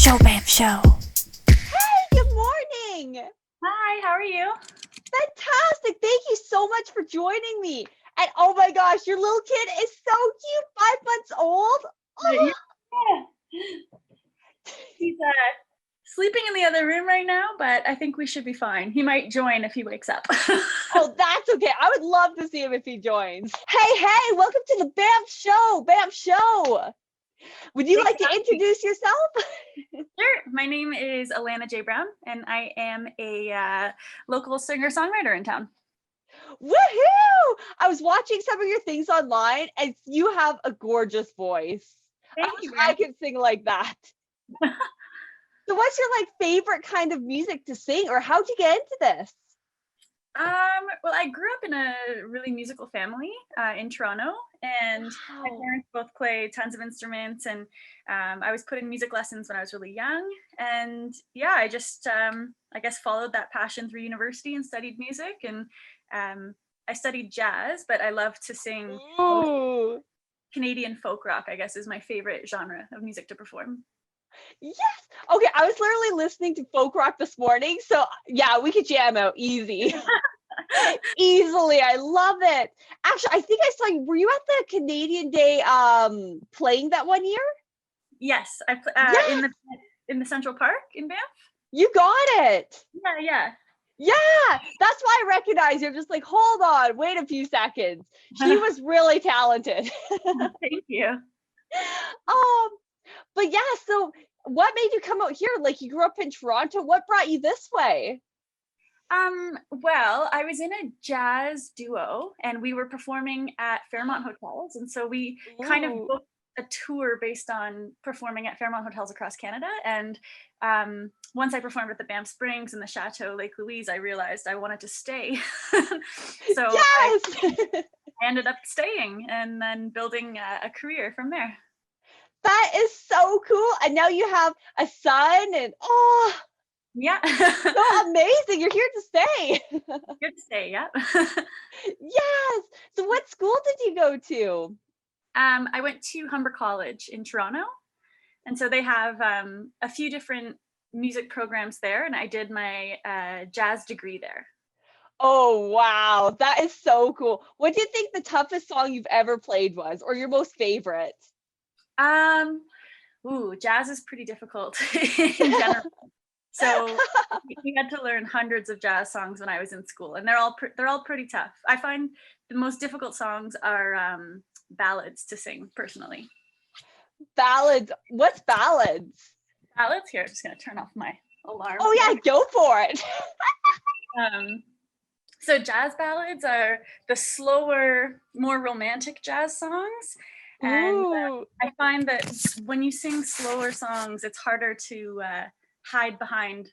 Show. Hey, good morning. Hi, how are you? Fantastic. Thank you so much for joining me. And oh my gosh, your little kid is so cute. 5 months old. Oh. Yeah. He's sleeping in the other room right now, but I think we should be fine. He might join if he wakes up. Oh, that's okay. I would love to see him if he joins. Hey, welcome to the BAM Show. Would you like to introduce yourself? Sure. My name is Alanna J Brown, and I am a local singer-songwriter in town. Woohoo! I was watching some of your things online, and you have a gorgeous voice. Thank you. I can sing like that. So what's your favorite kind of music to sing, or how'd you get into this? Well, I grew up in a really musical family in Toronto, and my parents both play tons of instruments, and I was put in music lessons when I was really young, and yeah, I just I guess followed that passion through university and studied music, and I studied jazz, but I love to sing. Canadian folk rock, I guess, is my favorite genre of music to perform. Yes. Okay, I was literally listening to folk rock this morning, so yeah, we could jam out easy. Easily. I love it. Actually, I think I saw you. Were you at the Canadian Day playing that one year? Yes, I yes. in the Central Park in Banff. You got it. Yeah, that's why I recognize you. I'm just like, hold on, wait a few seconds. She was really talented. Thank you. But yeah, so what made you come out here? Like, you grew up in Toronto. What brought you this way? Well, I was in a jazz duo, and we were performing at Fairmont Hotels, and so we kind of booked a tour based on performing at Fairmont Hotels across Canada. And once I performed at the Banff Springs and the Chateau Lake Louise, I realized I wanted to stay. So I ended up staying and then building a career from there. That is so cool. And now you have a son, and yeah. So amazing. You're here to stay. Here to stay, yeah. Yes. So what school did you go to? I went to Humber College in Toronto. And so they have a few different music programs there, and I did my jazz degree there. Oh, wow. That is so cool. What do you think the toughest song you've ever played was, or your most favorite? Jazz is pretty difficult in general. So we had to learn hundreds of jazz songs when I was in school, and they're all pretty tough. I find the most difficult songs are ballads to sing personally. Ballads? What's ballads? Ballads? Here, I'm just gonna turn off my alarm. Oh yeah, go for it. So jazz ballads are the slower, more romantic jazz songs. And I find that when you sing slower songs, it's harder to hide behind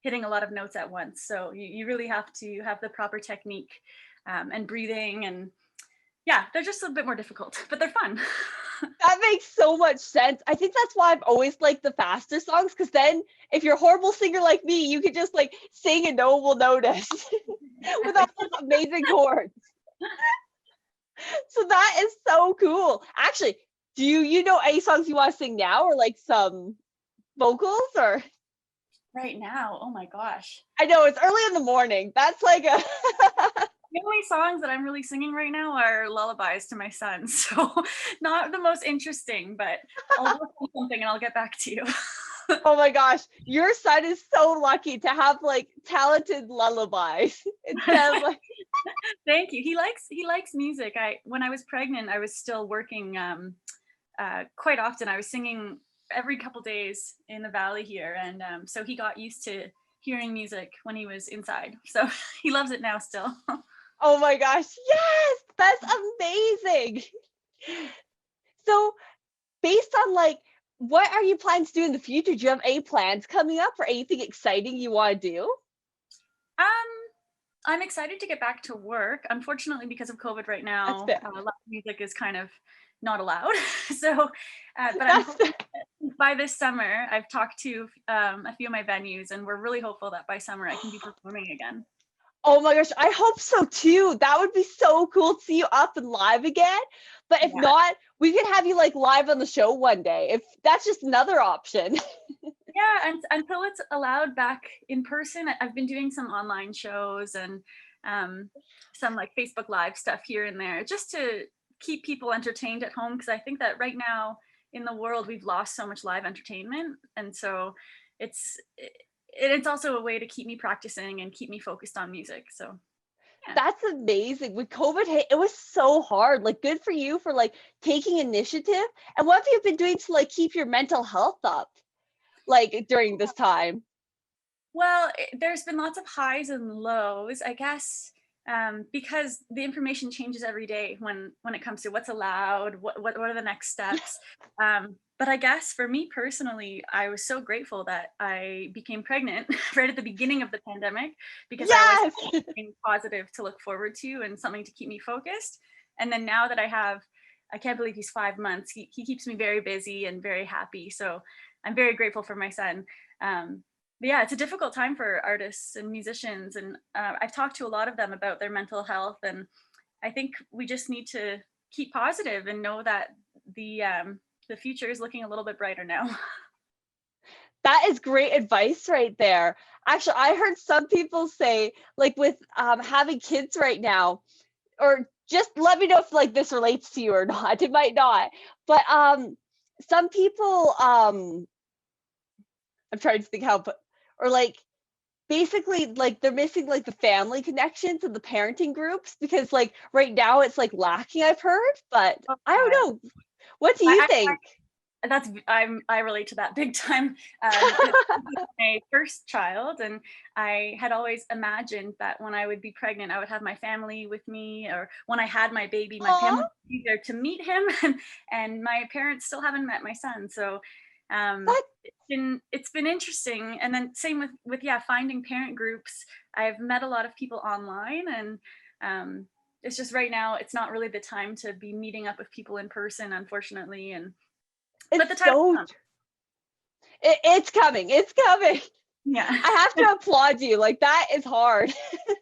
hitting a lot of notes at once. So you really have to have the proper technique and breathing, and yeah, they're just a bit more difficult, but they're fun. That makes so much sense. I think that's why I've always liked the faster songs, because then if you're a horrible singer like me, you could just sing and no one will notice with all those amazing chords. So that is so cool. Actually, do you know any songs you want to sing now, or some vocals, or? Right now, oh my gosh. I know, it's early in the morning. That's The only songs that I'm really singing right now are lullabies to my son. So not the most interesting, but I'll look for something and I'll get back to you. Oh my gosh, your son is so lucky to have talented lullabies. Thank you. He likes music. When I was pregnant, I was still working quite often. I was singing every couple days in the valley here, and so he got used to hearing music when he was inside. So he loves it now still. Oh my gosh, yes, that's amazing. So based on what are you planning to do in the future? Do you have any plans coming up, or anything exciting you want to do? I'm excited to get back to work. Unfortunately, because of COVID right now, live music is kind of not allowed. So, but I'm hoping by this summer, I've talked to a few of my venues, and we're really hopeful that by summer I can be performing again. Oh my gosh, I hope so too. That would be so cool to see you up and live again. But if not, we could have you live on the show one day. If that's just another option. Yeah, and until it's allowed back in person, I've been doing some online shows and some like Facebook Live stuff here and there, just to keep people entertained at home. Because I think that right now in the world, we've lost so much live entertainment, and so it's also a way to keep me practicing and keep me focused on music. So yeah. That's amazing. When COVID hit, it was so hard. Like, good for you for like taking initiative. And what have you been doing to like keep your mental health up, like during this time? Well, there's been lots of highs and lows, I guess, because the information changes every day when it comes to what's allowed, what are the next steps. But I guess for me personally, I was so grateful that I became pregnant right at the beginning of the pandemic, because I always had Yes. something positive to look forward to and something to keep me focused. And then now that I can't believe he's 5 months. He keeps me very busy and very happy. So I'm very grateful for my son. But yeah, it's a difficult time for artists and musicians, and I've talked to a lot of them about their mental health, and I think we just need to keep positive and know that the future is looking a little bit brighter now. That is great advice right there. Actually, I heard some people say, like with having kids right now, or just let me know if like this relates to you or not. It might not. But some people I'm trying to think how, but or like basically like they're missing like the family connections and the parenting groups because like right now it's like lacking, I've heard, but Oh, I don't yeah. know. What do you I, think? I relate to that big time. 'Cause this is my first child, and I had always imagined that when I would be pregnant, I would have my family with me, or when I had my baby, my Aw, family would be there to meet him, and my parents still haven't met my son. So that it's been interesting. And then same with yeah, finding parent groups. I've met a lot of people online, and it's just right now it's not really the time to be meeting up with people in person, unfortunately. And but it's the time will so come. it's coming. It's coming. Yeah. I have to applaud you. Like that is hard.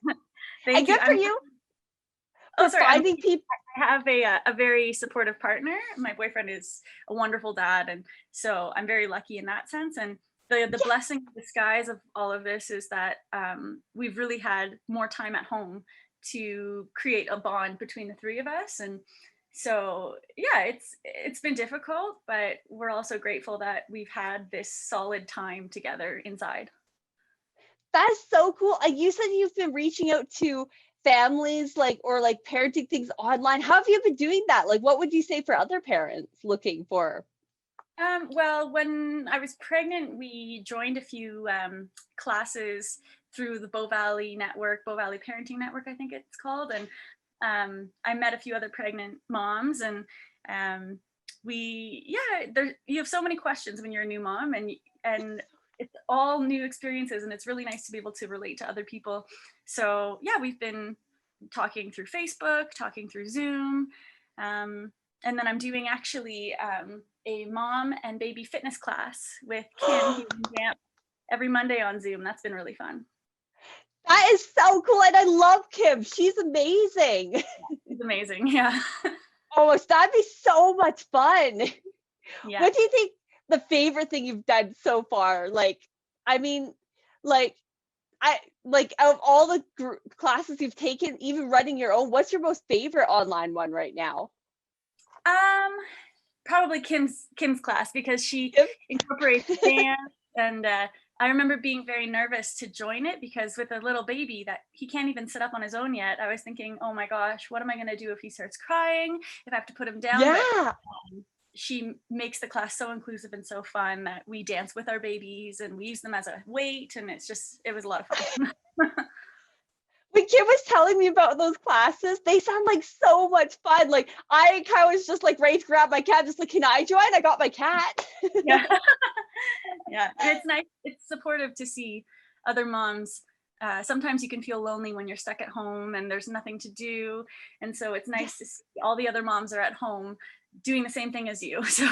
And Thank you. good for you Oh, for sorry. I'm finding people. I have a very supportive partner. My boyfriend is a wonderful dad, and so I'm very lucky in that sense. And the Yeah, blessing in disguise of all of this is that we've really had more time at home to create a bond between the three of us. And so yeah, it's been difficult, but we're also grateful that we've had this solid time together inside. that is so cool. You said you've been reaching out to families like or like parenting things online. How have you been doing that? Like what would you say for other parents looking for? Well, when I was pregnant, we joined a few classes through the Bow Valley Network, Bow Valley Parenting Network, I think it's called. And I met a few other pregnant moms, and you have so many questions when you're a new mom, and it's all new experiences, and it's really nice to be able to relate to other people. So yeah, we've been talking through Facebook, talking through Zoom. And then I'm doing actually a mom and baby fitness class with Kim here in Banff every Monday on Zoom. That's been really fun. That is so cool. And I love Kim. She's amazing. It's amazing. Yeah. Oh, that'd be so much fun. Yeah. What do you think the favorite thing you've done so far? Like, I mean, like, I like out of all the classes you've taken, even running your own, what's your most favorite online one right now? Um, Probably Kim's class, because she Kim? incorporates dance, and I remember being very nervous to join it, because with a little baby that he can't even sit up on his own yet, I was thinking, oh my gosh, what am I going to do if he starts crying, if I have to put him down? But Yeah. she makes the class so inclusive and so fun that we dance with our babies and we use them as a weight, and it was a lot of fun. When Kim was telling me about those classes, they sound like so much fun. Like I kind of was just like ready to grab my cat, just like, can I join? I got my cat. Yeah. Yeah, and it's nice, it's supportive to see other moms. Sometimes you can feel lonely when you're stuck at home and there's nothing to do, and so it's nice to see all the other moms are at home doing the same thing as you. So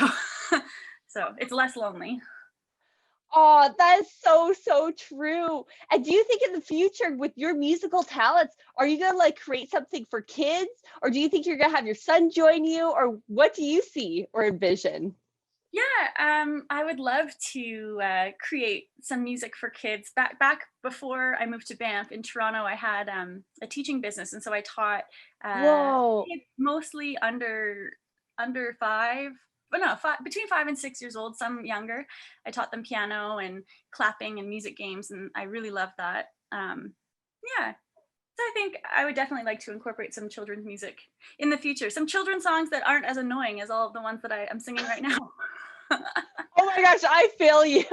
it's less lonely. Oh, that is so, so true. And do you think in the future with your musical talents, are you gonna like create something for kids? Or do you think you're gonna have your son join you? Or what do you see or envision? I would love to create some music for kids. Back before I moved to Banff in Toronto, I had a teaching business, and so I taught Whoa. kids mostly under five, but no, between 5 and 6 years old, some younger. I taught them piano and clapping and music games, and I really loved that. Yeah, so I think I would definitely like to incorporate some children's music in the future. Some children's songs that aren't as annoying as all of the ones that I'm singing right now. Oh my gosh, I feel you.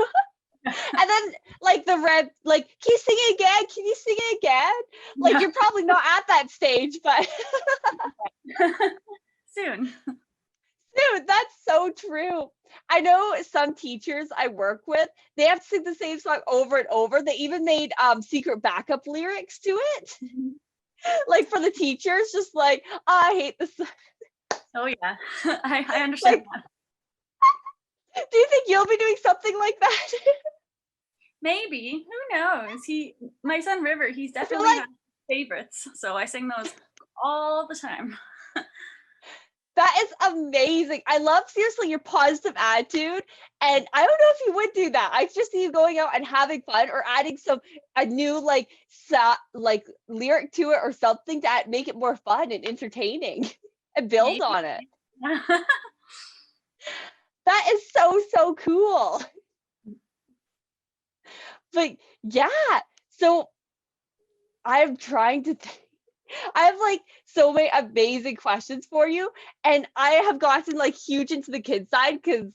And then like the red, like, can you sing it again? Can you sing it again? Like Yeah. you're probably not at that stage, but Soon. dude, that's so true. I know some teachers I work with, they have to sing the same song over and over. They even made secret backup lyrics to it. Like for the teachers, just like, oh, I hate this. Oh yeah, I understand Like, that. do you think you'll be doing something like that? Maybe, who knows? My son River, he's I feel definitely like has favorites, so I sing those all the time. that is amazing. I love seriously your positive attitude. And I don't know if you would do that. I just see you going out and having fun or adding a new like lyric to it or something to make it more fun and entertaining and build Maybe. on it. That is so cool. But yeah, so I'm trying to I have like so many amazing questions for you, and I have gotten like huge into the kids side because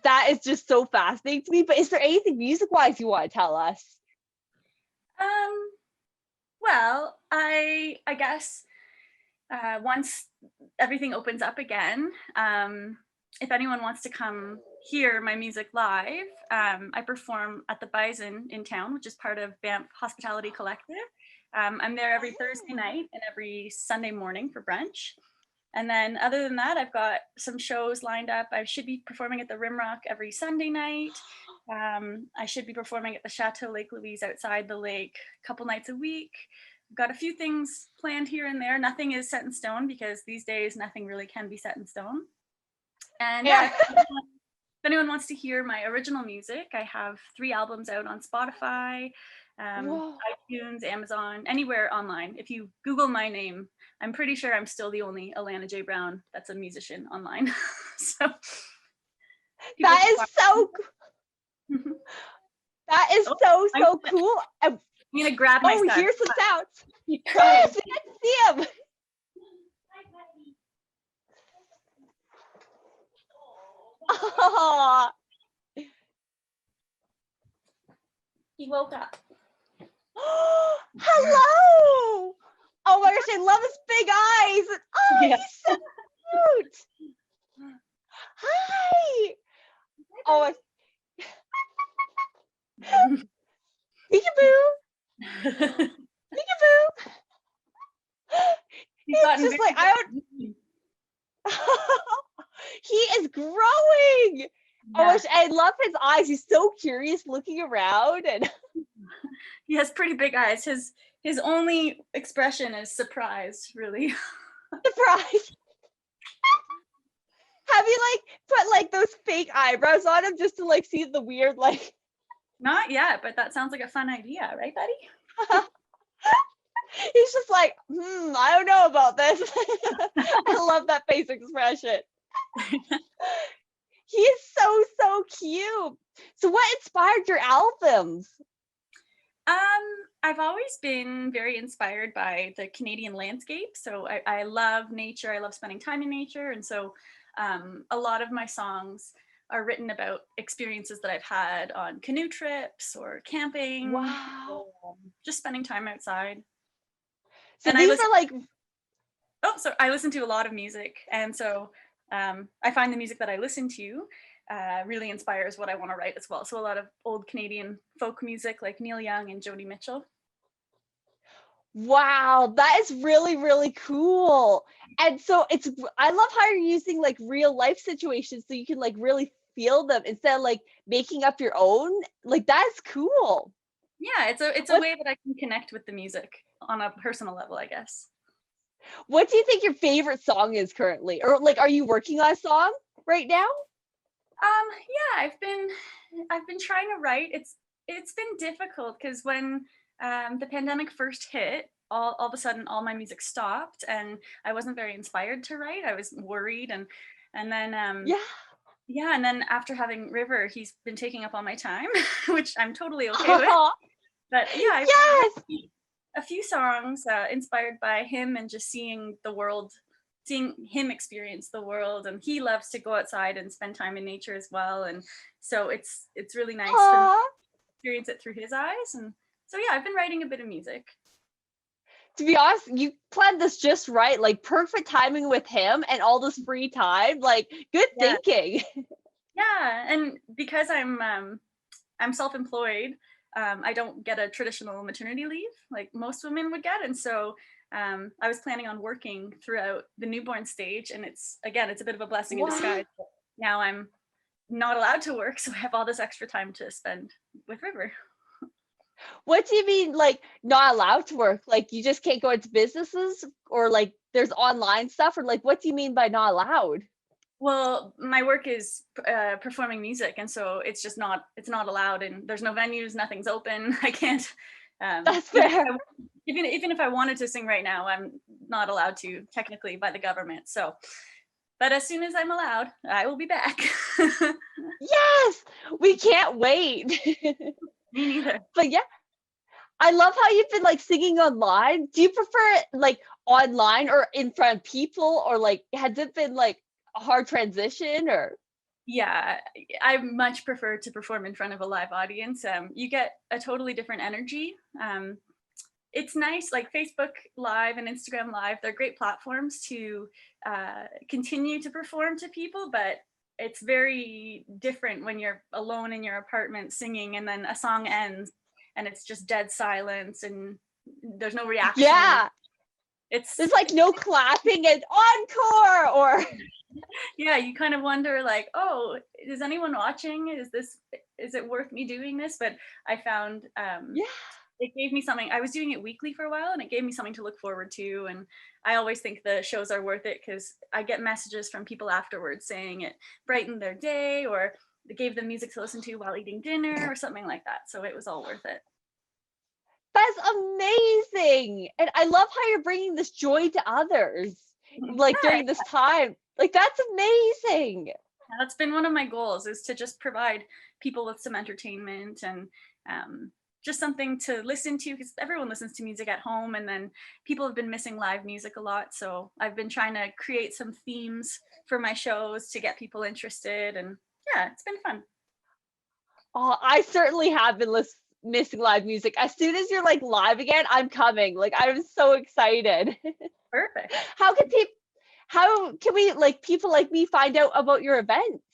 that is just so fascinating to me. But is there anything music wise you want to tell us? Um, well, I guess once everything opens up again, if anyone wants to come hear my music live, I perform at the Bison in town, which is part of Banff Hospitality Collective. I'm there every Thursday night and every Sunday morning for brunch. And then other than that, I've got some shows lined up. I should be performing at the Rimrock every Sunday night. I should be performing at the Chateau Lake Louise outside the lake a couple nights a week. I've got a few things planned here and there. Nothing is set in stone because these days nothing really can be set in stone. And yeah, if anyone wants to hear my original music, I have 3 albums out on Spotify, iTunes, Amazon, anywhere online. If you Google my name, I'm pretty sure I'm still the only Alanna J Brown that's a musician online. So that is so that is so cool. I'm gonna grab my stuff. Here's some sounds. Yes, we get to see him. Oh, He woke up. hello. Oh my gosh, I love his big eyes. Oh, Yeah. he's so cute. Hi. Oh, peekaboo. Peekaboo. It's just like I don't. He is growing. Yeah. Oh, I love his eyes. He's so curious, looking around, and he has pretty big eyes. His only expression is surprise, really. surprise. Have you like put like those fake eyebrows on him just to like see the weird like? Not yet, but that sounds like a fun idea, right, Betty? He's just like, I don't know about this. I love that face expression. He is so cute. So what inspired your albums? I've always been very inspired by the Canadian landscape. So I love nature. I love spending time in nature. And so a lot of my songs are written about experiences that I've had on canoe trips or camping. Wow. Or, just spending time outside. So and these are like, so I listen to a lot of music. And so I find the music that I listen to really inspires what I want to write as well. So a lot of old Canadian folk music like Neil Young and Joni Mitchell. Wow, that is really cool. And so I love how you're using like real life situations so you can like really feel them instead of like making up your own. Like that's cool. Yeah, it's a way that I can connect with the music on a personal level, I guess. What do you think your favorite song is currently? Or like, are you working on a song right now? Yeah, I've been trying to write. It's been difficult because when the pandemic first hit, all of a sudden all my music stopped, and I wasn't very inspired to write. I was worried, and then Yeah. yeah, and then after having River, he's been taking up all my time, which I'm totally okay with. But yeah, I've Yes. written a few songs inspired by him and just seeing the world, seeing him experience the world. And he loves to go outside and spend time in nature as well. And so it's really nice for me to Aw. experience it through his eyes. And so yeah, I've been writing a bit of music. To be honest, you planned this just right. Like perfect timing with him and all this free time. Like good Yeah, thinking. yeah, and because I'm self-employed, I don't get a traditional maternity leave like most women would get, and so I was planning on working throughout the newborn stage, and it's a bit of a blessing in Wow. disguise. Now I'm not allowed to work, so I have all this extra time to spend with River. What do you mean, like not allowed to work? Like you just can't go into businesses, or like there's online stuff, or like what do you mean by not allowed? Well, my work is performing music, and so it's not allowed, and there's no venues, nothing's open. I can't. That's Even if fair. even if I wanted to sing right now, I'm not allowed to technically by the government. So, but as soon as I'm allowed, I will be back. Yes, we can't wait. Me neither. But yeah, I love how you've been like singing online. Do you prefer it like online or in front of people, or like has it been like a hard transition or? Yeah, I much prefer to perform in front of a live audience. You get a totally different energy. It's nice, like Facebook Live and Instagram Live, they're great platforms to continue to perform to people, but it's very different when you're alone in your apartment singing and then a song ends and it's just dead silence and there's no reaction. Yeah, It's there's like no clapping and encore or. yeah, you kind of wonder like, oh, is anyone watching? Is it worth me doing this? But I found Yeah. it gave me something. I was doing it weekly for a while and it gave me something to look forward to. And I always think the shows are worth it because I get messages from people afterwards saying it brightened their day or it gave them music to listen to while eating dinner or something like that. So it was all worth it. That's amazing. And I love how you're bringing this joy to others, like Yeah, during this time. Like, that's amazing. that's been one of my goals is to just provide people with some entertainment and just something to listen to because everyone listens to music at home and then people have been missing live music a lot. So I've been trying to create some themes for my shows to get people interested and yeah, it's been fun. Oh, I certainly have been missing live music. As soon as you're like live again, I'm coming. Like, I'm so excited. Perfect. How can people, how can we, like, people like me find out about your events?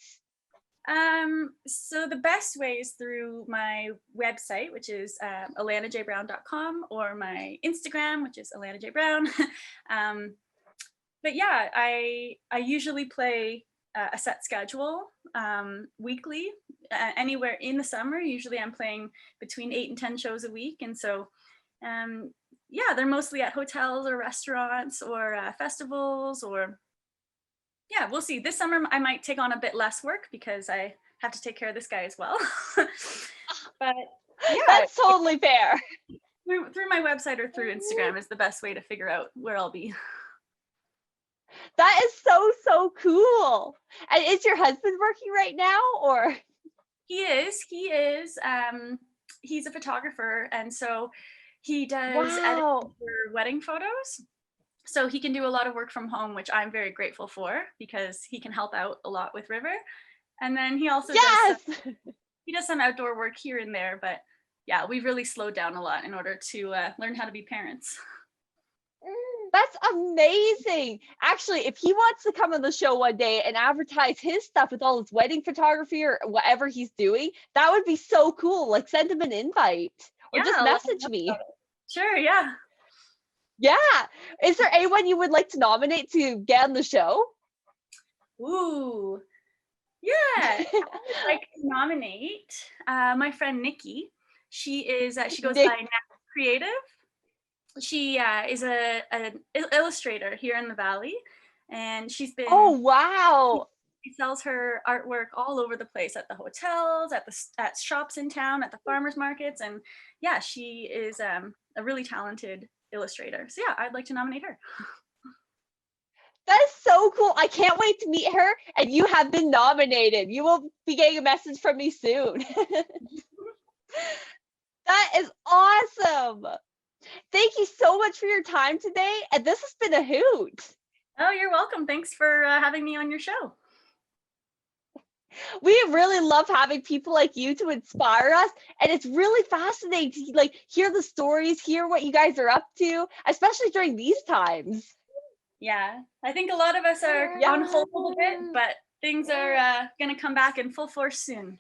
So the best way is through my website, which is alannajbrown.com, or my Instagram, which is Alanna J Brown. But yeah, I usually play a set schedule weekly. Anywhere in the summer, usually I'm playing between 8 and 10 shows a week, and so yeah, they're mostly at hotels or restaurants or festivals or yeah, we'll see. This summer I might take on a bit less work because I have to take care of this guy as well. But yeah, That's totally fair. through my website or through Instagram is the best way to figure out where I'll be. That is so, so cool. And is your husband working right now or? He is. He's a photographer, and so he does editing Wow. for wedding photos. So he can do a lot of work from home, which I'm very grateful for because he can help out a lot with River. And then he also Yes. does some outdoor work here and there, but yeah, we've really slowed down a lot in order to learn how to be parents. That's amazing. Actually, if he wants to come on the show one day and advertise his stuff with all his wedding photography or whatever he's doing, that would be so cool. Like send him an invite or Yeah, just I'll let him message know me. about it. Sure, yeah. Yeah. Is there anyone you would like to nominate to get on the show? Ooh, yeah. I would like to nominate my friend Nikki. She is she goes by Nick. Nat Creative. She is an illustrator here in the Valley, and she's been Oh, wow. She sells her artwork all over the place, at the hotels, at shops in town, at the farmers markets, and yeah, she is a really talented illustrator. So yeah, I'd like to nominate her. That is so cool. I can't wait to meet her, and you have been nominated. You will be getting a message from me soon. That is awesome. Thank you so much for your time today, and this has been a hoot. Oh, you're welcome. Thanks for having me on your show. We really love having people like you to inspire us, and it's really fascinating to like hear the stories, hear what you guys are up to, especially during these times. Yeah, I think a lot of us are on hold a bit, but things are going to come back in full force soon.